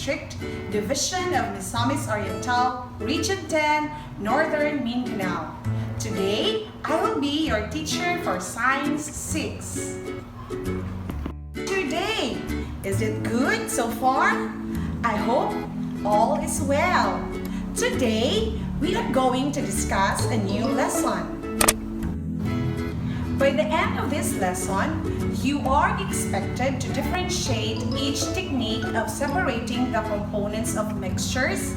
District, Division of Misamis Oriental, Region 10, Northern Mindanao. Today, I will be your teacher for Science 6. Today, is it good so far? I hope all is well. Today, we are going to discuss a new lesson. By the end of this lesson, you are expected to differentiate each technique of separating the components of mixtures,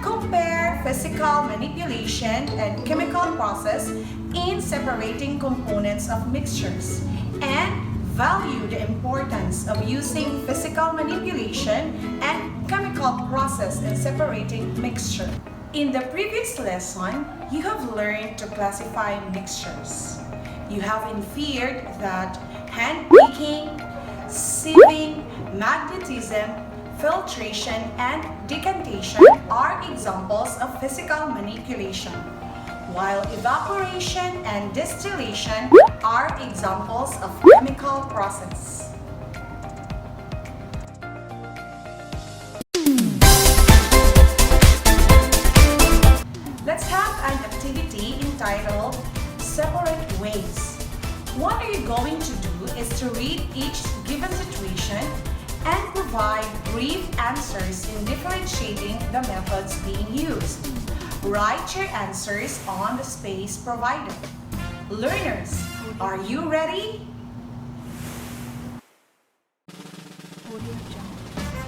compare physical manipulation and chemical process in separating components of mixtures, and value the importance of using physical manipulation and chemical process in separating mixture. In the previous lesson, you have learned to classify mixtures. You have inferred that hand picking, sieving, magnetism, filtration, and decantation are examples of physical manipulation, while evaporation and distillation are examples of chemical process. Let's have an activity entitled Separate Ways. What are you going to do is to read each given situation and provide brief answers in differentiating the methods being used. Write your answers on the space provided. Learners, are you ready?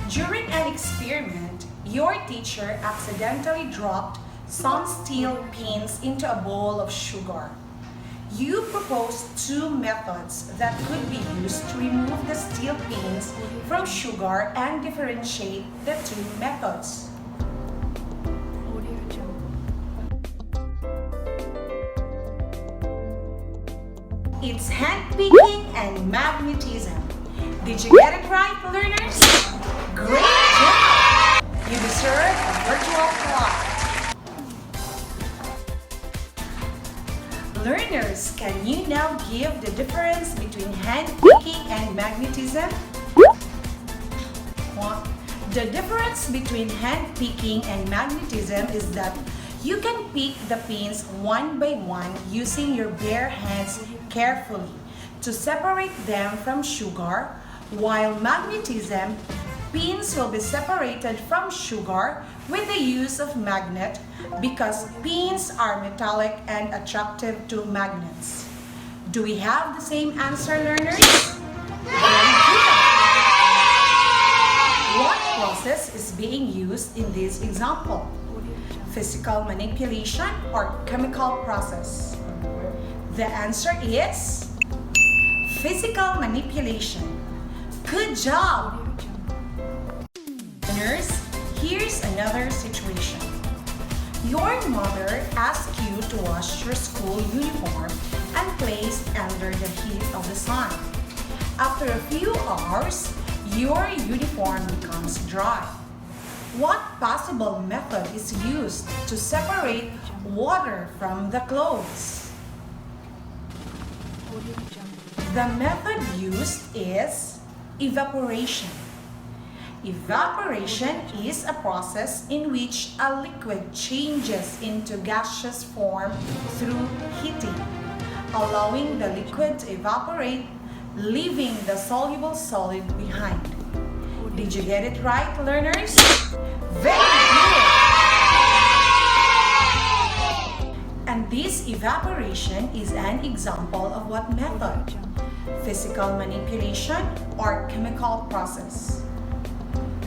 During an experiment, your teacher accidentally dropped some steel pins into a bowl of sugar. You proposed two methods that could be used to remove the steel pins from sugar and differentiate the two methods. It's hand picking and magnetism. Did you get it right, learners? Great job! You deserve a virtual applause. Learners, can you now give the difference between hand picking and magnetism? The difference between hand picking and magnetism is that you can pick the pins one by one using your bare hands carefully to separate them from sugar, while magnetism, pins will be separated from sugar with the use of magnet because pins are metallic and attractive to magnets. Do we have the same answer, learners? Very good. What process is being used in this example? Physical manipulation or chemical process? The answer is physical manipulation. Good job! Learners, here's another situation. Your mother asked you to wash your school uniform and place it under the heat of the sun. After a few hours, your uniform becomes dry. What possible method is used to separate water from the clothes? The method used is evaporation. Evaporation is a process in which a liquid changes into gaseous form through heating, allowing the liquid to evaporate, leaving the soluble solid behind. Did you get it right, learners? Very good! And this evaporation is an example of what method? Physical manipulation or chemical process?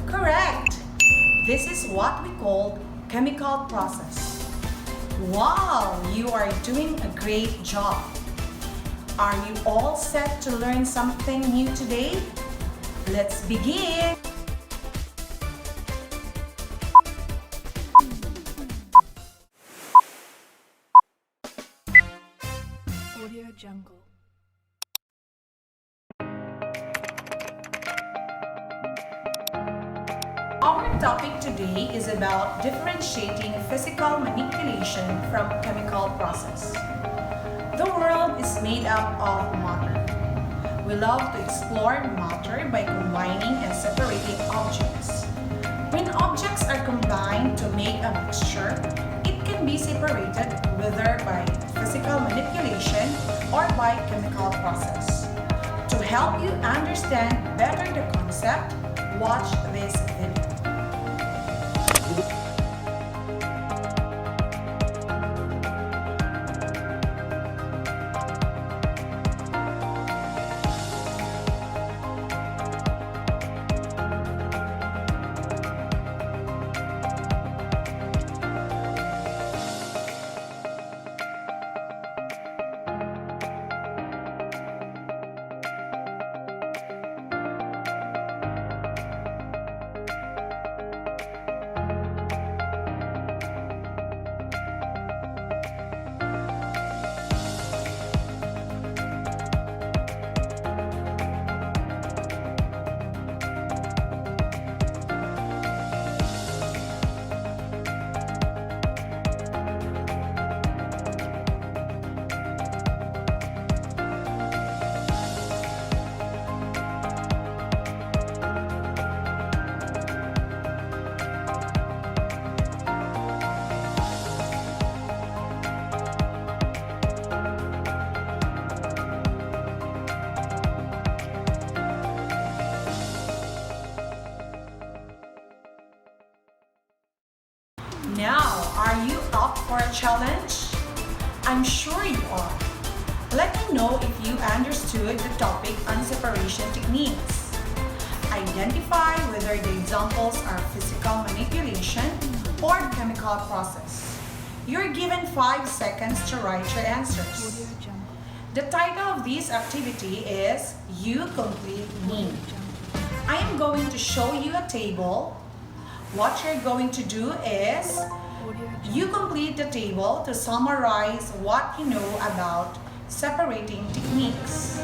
Correct! This is what we call chemical process. Wow! You are doing a great job. Are you all set to learn something new today? Let's begin! Audio Jungle. Our topic today is about differentiating physical manipulation from chemical process. The world is made up of matter. We love to explore matter by combining and separating objects. When objects are combined to make a mixture, it can be separated whether by physical manipulation or by chemical process. To help you understand better the concept, watch this video. Now, are you up for a challenge? I'm sure you are. Let me know if you understood the topic on separation techniques. Identify whether the examples are physical manipulation or chemical process. You're given 5 seconds to write your answers. Audio Jungle. The title of this activity is You Complete Me. I am going to show you a table. What you're going to do is Audio Jungle. you complete the table to summarize what you know about separating techniques.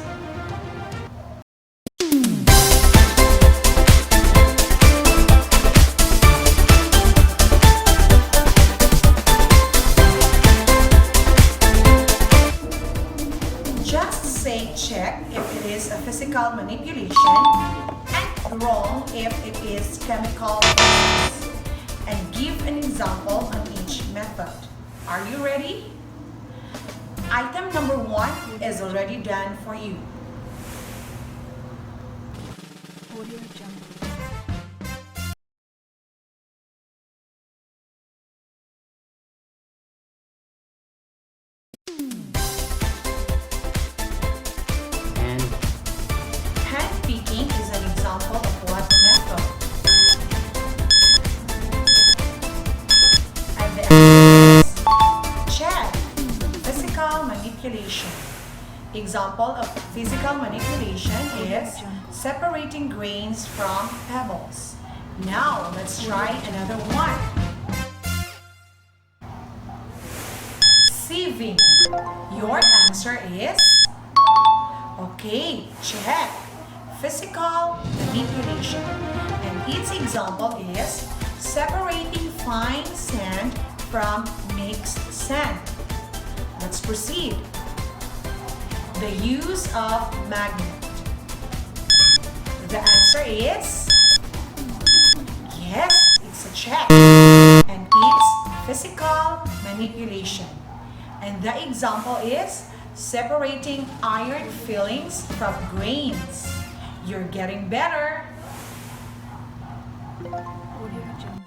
Just say check if it is a physical manipulation and wrong if it is chemical process. And give an example on each method. Are you ready? Item number 1 is already done for you. Audio Jungle. Hand picking is an example of what method? And the answer is check. Physical manipulation. Example of physical manipulation is separating grains from pebbles. Now, let's try another one. Sieving. Your answer is? Okay, check. Physical manipulation. And its example is separating fine sand from mixed sand. Let's proceed. The use of magnet. The answer is yes, it's a check. And it's physical manipulation. And the example is separating iron fillings from grains. You're getting better. Audio Jungle.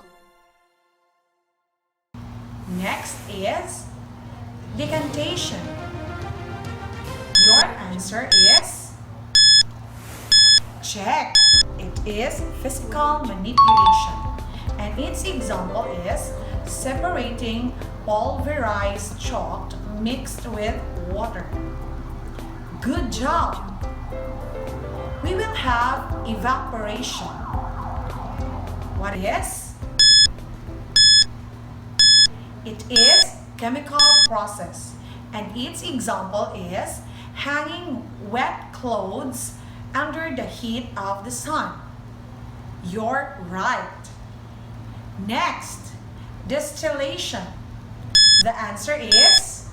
Next is decantation. Your answer is check. It is physical manipulation. And its example is separating pulverized chalk mixed with water. Good job. We will have evaporation. What is? It is chemical process. And its example is hanging wet clothes under the heat of the sun. You're right. Next, distillation. The answer is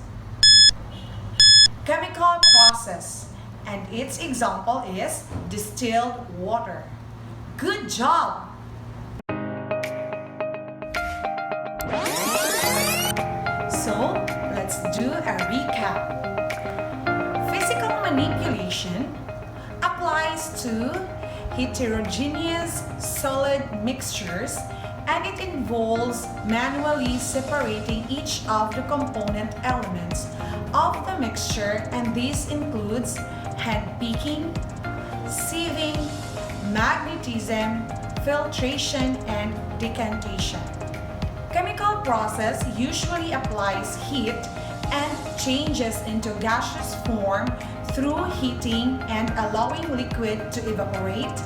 chemical process. And its example is distilled water. Good job! separation applies to heterogeneous solid mixtures, and it involves manually separating each of the component elements of the mixture, and this includes hand picking, sieving, magnetism, filtration, and decantation. Chemical process usually applies heat and changes into gaseous form through heating and allowing liquid to evaporate,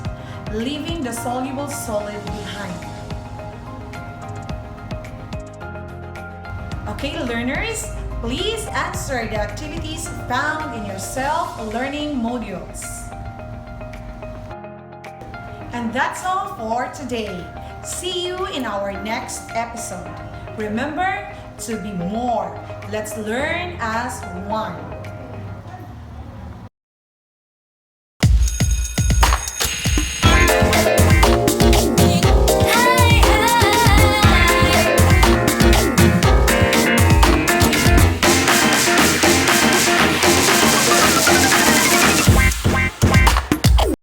leaving the soluble solid behind. Okay, learners, please answer the activities found in your self-learning modules. And that's all for today. See you in our next episode. Remember to be more. Let's learn as one.